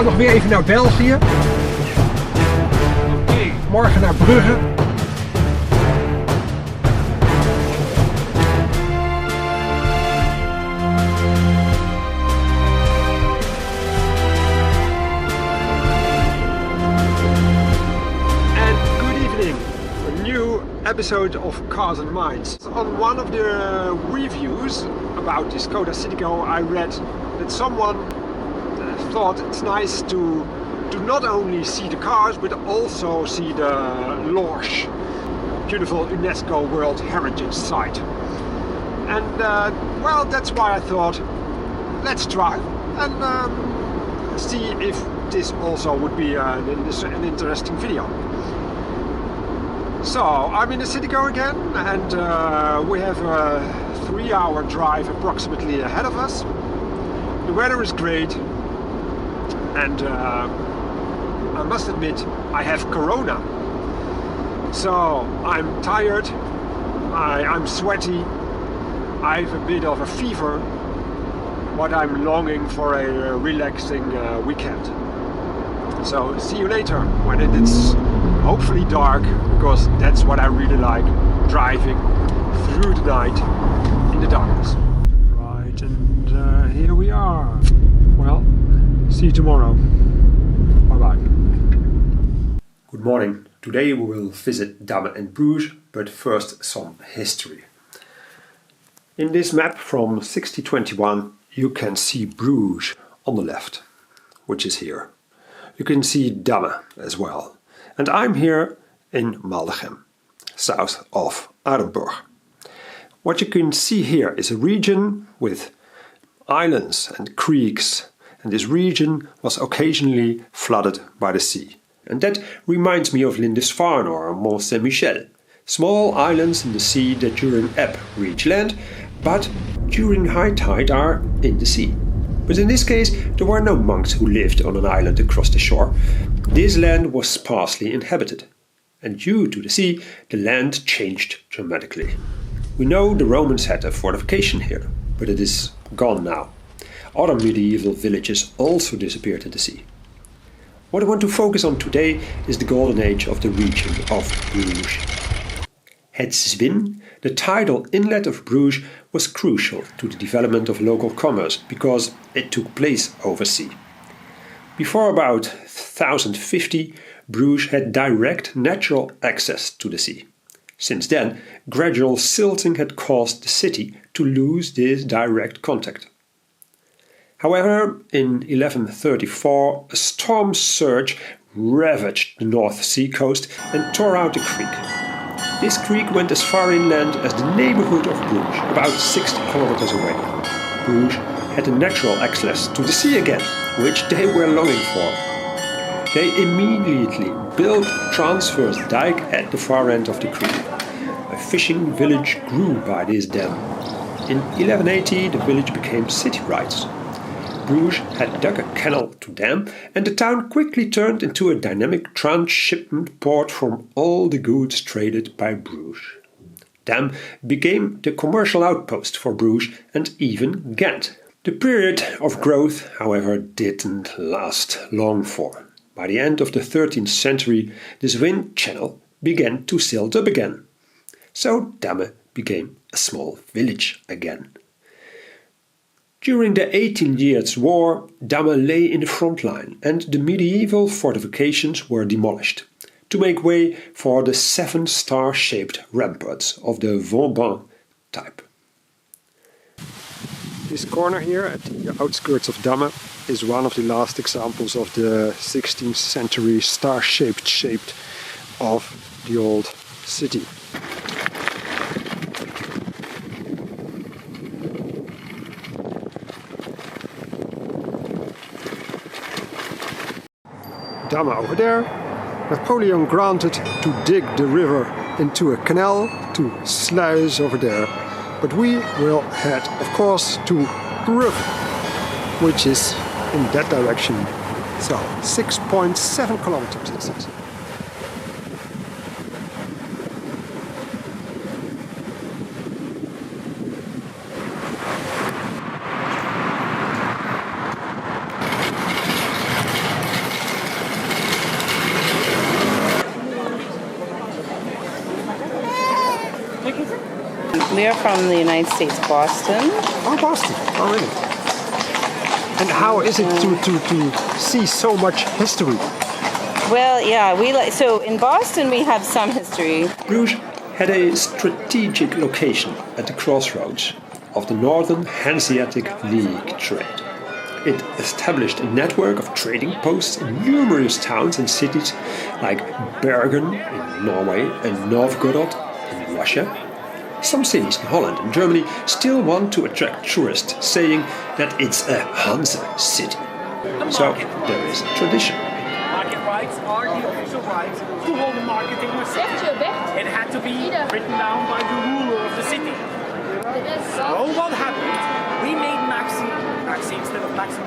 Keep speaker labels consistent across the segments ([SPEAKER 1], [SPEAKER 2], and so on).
[SPEAKER 1] gaan nog weer even naar België. Morgen naar Brugge.
[SPEAKER 2] Episode of Cars and Minds. On one of the reviews about the Skoda Citigo, I read that someone thought it's nice to not only see the cars but also see the Lorsch, beautiful UNESCO World Heritage Site. And well, that's why I thought let's try and see if this also would be an interesting video. So, I'm in the Citigo again, and we have a 3-hour drive approximately ahead of us. The weather is great, and I must admit, I have corona. So, I'm tired, I'm sweaty, I have a bit of a fever, but I'm longing for a relaxing weekend. So, see you later, when it's hopefully dark, because that's what I really like, driving through the night in the darkness. Right, and here we are. Well, see you tomorrow. Bye bye.
[SPEAKER 3] Good morning. Today we will visit Damme and Bruges, but first some history. In this map from 1621 you can see Bruges on the left, which is here. You can see Damme as well. And I'm here in Maldegem, south of Oudenburg. What you can see here is a region with islands and creeks, and this region was occasionally flooded by the sea. And that reminds me of Lindisfarne or Mont Saint-Michel, small islands in the sea that during ebb reach land, but during high tide are in the sea. But in this case, there were no monks who lived on an island across the shore. This land was sparsely inhabited, and due to the sea, the land changed dramatically. We know the Romans had a fortification here, but it is gone now. Other medieval villages also disappeared in the sea. What I want to focus on today is the golden age of the region of Bruges. Het Zwin, the tidal inlet of Bruges, was crucial to the development of local commerce because it took place over sea. Before about 1050, Bruges had direct natural access to the sea. Since then, gradual silting had caused the city to lose this direct contact. However, in 1134, a storm surge ravaged the North Sea coast and tore out the creek. This creek went as far inland as the neighborhood of Bruges, about 60 kilometers away. Bruges had a natural access to the sea again, which they were longing for. They immediately built a transverse dike at the far end of the creek. A fishing village grew by this dam. In 1180 the village became city rights. Bruges had dug a canal to Damme, and the town quickly turned into a dynamic transshipment port from all the goods traded by Bruges. Damme became the commercial outpost for Bruges and even Ghent. The period of growth, however, didn't last long for. By the end of the 13th century, the Zwin Channel began to silt up again. So Damme became a small village again. During the 18 Years' War, Damme lay in the front line and the medieval fortifications were demolished to make way for the 7 star-shaped ramparts of the Vauban type.
[SPEAKER 2] This corner here at the outskirts of Damme is one of the last examples of the 16th century star-shaped shape of the old city. Damme over there. Napoleon granted to dig the river into a canal to sluice over there. But we will head, of course, to Bruges, which is in that direction. So 6.7 kilometers is it.
[SPEAKER 4] We are from the United States, Boston.
[SPEAKER 2] Oh, Boston. Oh, really? And how is it to see so much history?
[SPEAKER 4] Well, yeah, so in Boston we have some history.
[SPEAKER 3] Bruges had a strategic location at the crossroads of the Northern Hanseatic League trade. It established a network of trading posts in numerous towns and cities like Bergen in Norway and Novgorod in Russia. Some cities in Holland and Germany still want to attract tourists, saying that it's a Hanse city. So there is a tradition.
[SPEAKER 5] Market rights are the official rights to hold the market in the city. It had to be written down by the ruler of the city. So what happened? We made Maxi instead of Maxi.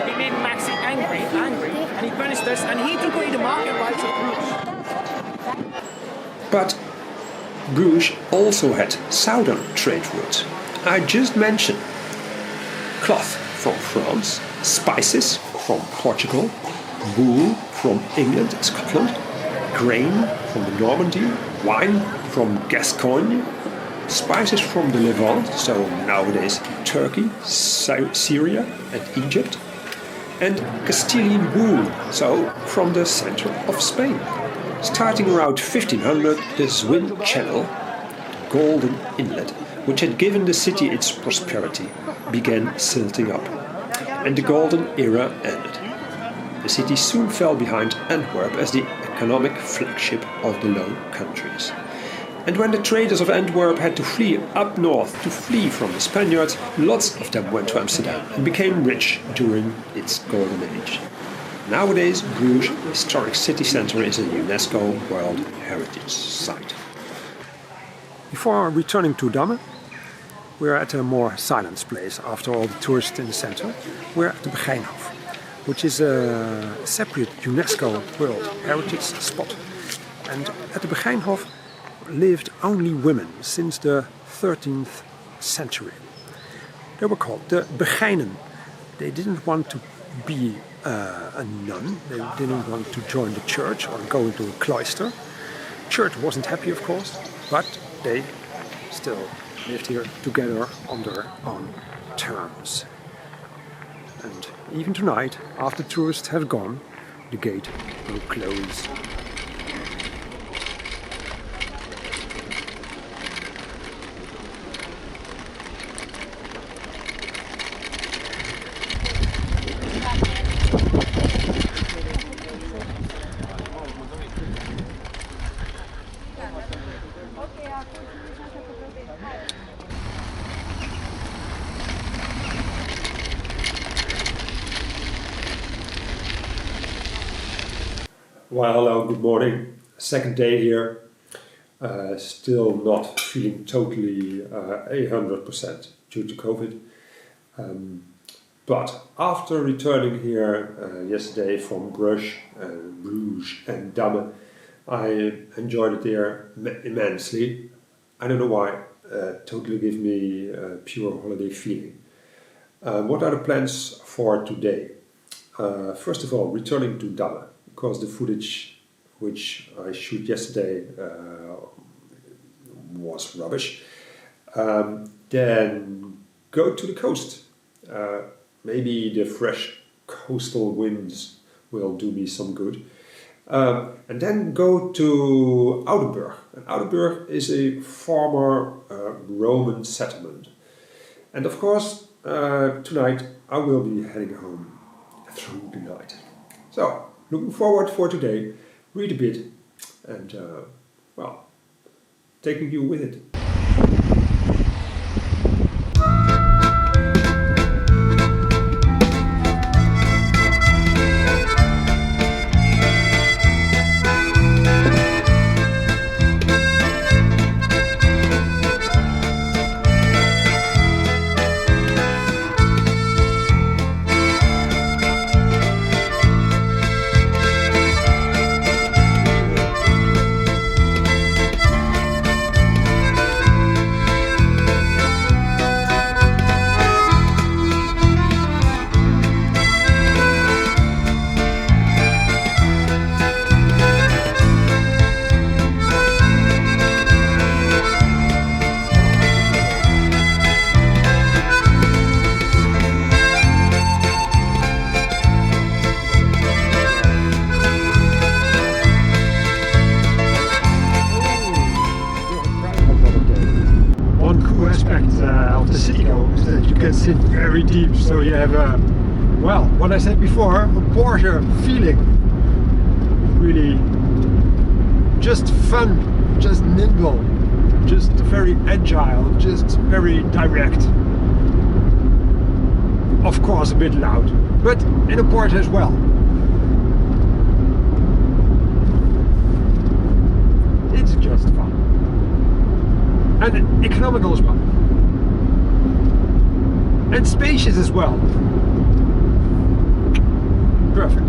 [SPEAKER 5] We made Maxi angry, and he punished us, and he took away the market rights of Bruges.
[SPEAKER 3] But Bruges also had southern trade routes. I just mentioned cloth from France, spices from Portugal, wool from England and Scotland, grain from the Normandy, wine from Gascogne, spices from the Levant, so nowadays Turkey, Syria and Egypt, and Castilian wool, so from the center of Spain. Starting around 1500, the Zwin Channel, Golden Inlet, which had given the city its prosperity, began silting up, and the Golden Era ended. The city soon fell behind Antwerp as the economic flagship of the Low Countries. And when the traders of Antwerp had to flee up north to flee from the Spaniards, lots of them went to Amsterdam and became rich during its golden age. Nowadays, Bruges Historic City Centre is a UNESCO World Heritage Site.
[SPEAKER 2] Before returning to Damme, we're at a more silent place after all the tourists in the center. We're at the Begijnhof, which is a separate UNESCO World Heritage spot. And at the Begijnhof lived only women since the 13th century. They were called the Begijnen. They didn't want to be a nun, they didn't want to join the church or go into a cloister. Church wasn't happy, of course, but they still lived here together on their own terms. And even tonight, after tourists have gone, the gate will close.
[SPEAKER 3] Well, hello, good morning. Second day here. Still not feeling totally 100% due to COVID. But after returning here yesterday from Bruges and Damme, I enjoyed it there immensely. I don't know why. Totally gave me a pure holiday feeling. What are the plans for today? First of all, returning to Damme, because the footage which I shot yesterday was rubbish. Then go to the coast. Maybe the fresh coastal winds will do me some good. And then go to Oudenburg. And Oudenburg is a former Roman settlement. And of course, tonight I will be heading home through the night. So, looking forward for today, read a bit, and taking you with it.
[SPEAKER 2] very deep. So you have a, well, what I said before, a Porsche feeling. Really just fun, just nimble, just very agile, just very direct. Of course a bit loud, but in a Porsche as well. It's just fun. And economical as well. And spacious as well. Perfect.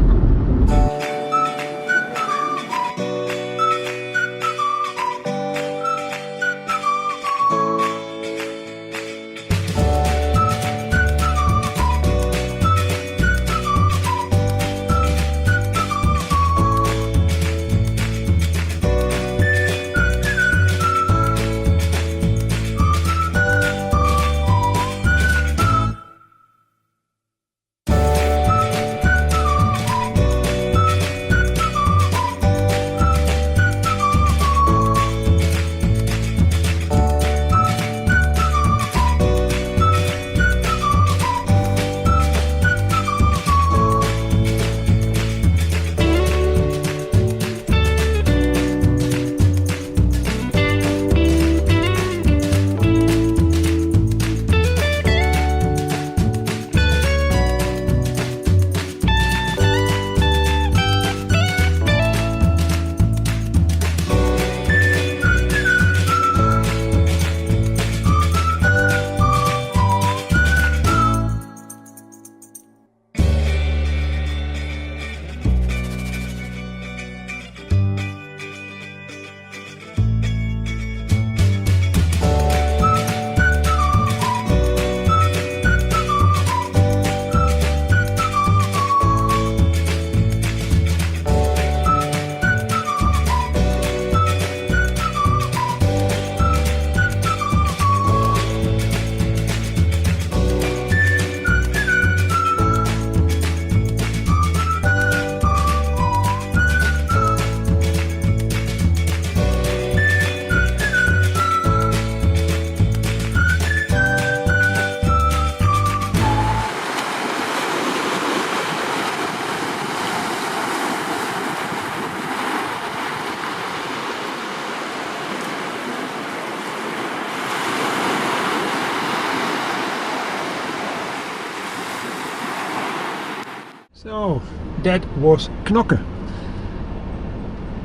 [SPEAKER 2] So that was Knokke.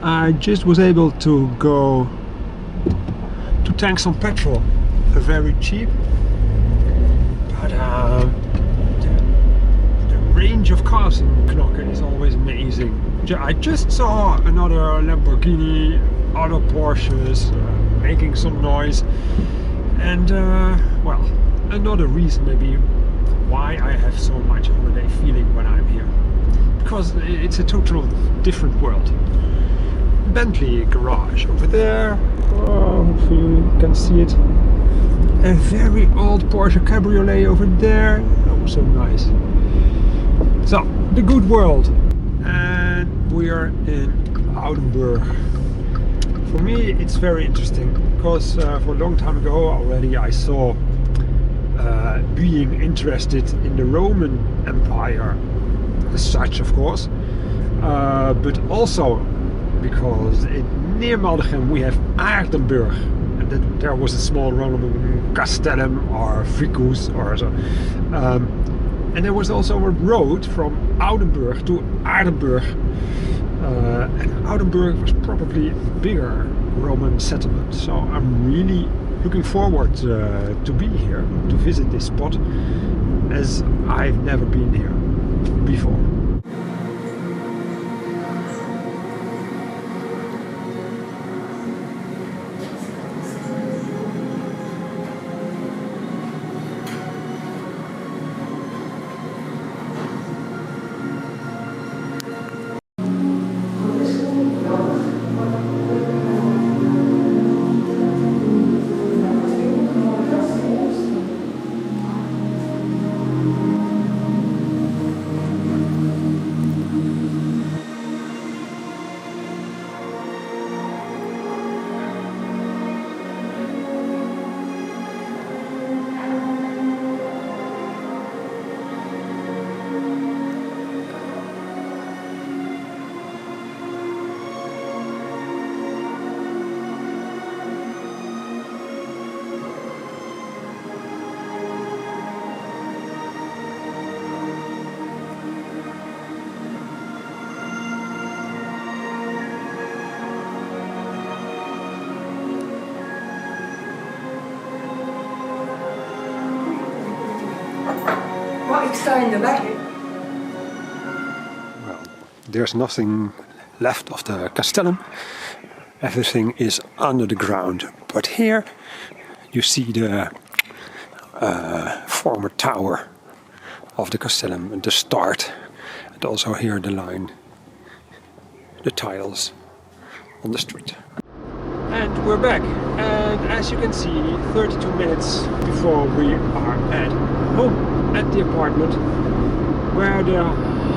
[SPEAKER 2] I just was able to go to tank some petrol, very cheap, but the range of cars in Knokke is always amazing. I just saw another Lamborghini, other Porsches making some noise, and well, another reason maybe why I have so much holiday feeling when I'm here, because it's a total different world. Bentley garage over there, oh, hopefully you can see it. A very old Porsche Cabriolet over there, oh so nice. So, the good world, and we are in Oudenburg. For me it's very interesting, because for a long time ago already I saw being interested in the Roman Empire as such, of course, but also because near Maldegem we have Oudenburg, and that there was a small Roman castellum or vicus or so, and there was also a road from Oudenburg to Oudenburg, and Oudenburg was probably a bigger Roman settlement, so I'm really looking forward to be here, to visit this spot, as I've never been here before.
[SPEAKER 6] ik sta in de weg.
[SPEAKER 3] Well, there's nothing left of the castellum. Everything is under the ground. But here you see the former tower of the castellum and the start. And also here the line, the tiles on the street. And we're back. And as you can see, 32 minutes before we are at home, at the apartment, where the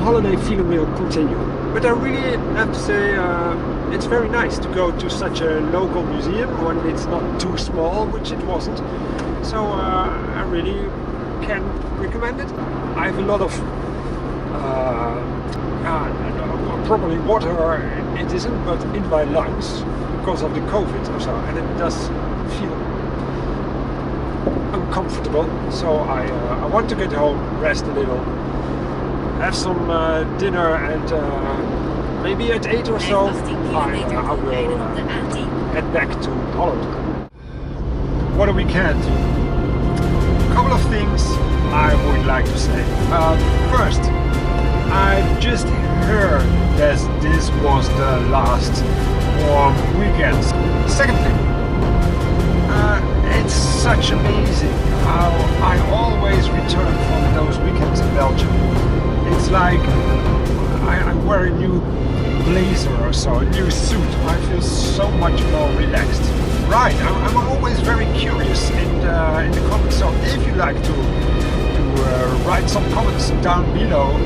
[SPEAKER 3] holiday feeling will continue. But I really have to say, it's very nice to go to such a local museum when it's not too small, which it wasn't. So I really can recommend it. I have a lot of probably water, it isn't, but in my lungs because of the COVID or so, and it does feel uncomfortable. So I want to get home, rest a little, have some dinner, and maybe at 8 or so I will head back to Holland. What a weekend! A couple of things I would like to say. First, I've just heard that this was the last warm weekend. Second thing, it's such amazing how I always return from those weekends in Belgium. It's like I wear a new blazer or so, a new suit. I feel so much more relaxed. Right, I'm always very curious in the comments, so if you like to write some comments down below,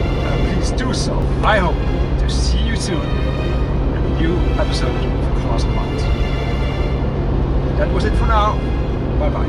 [SPEAKER 3] please do so. I hope to see you soon in a new episode of Glass and Light. That was it for now. Bye bye.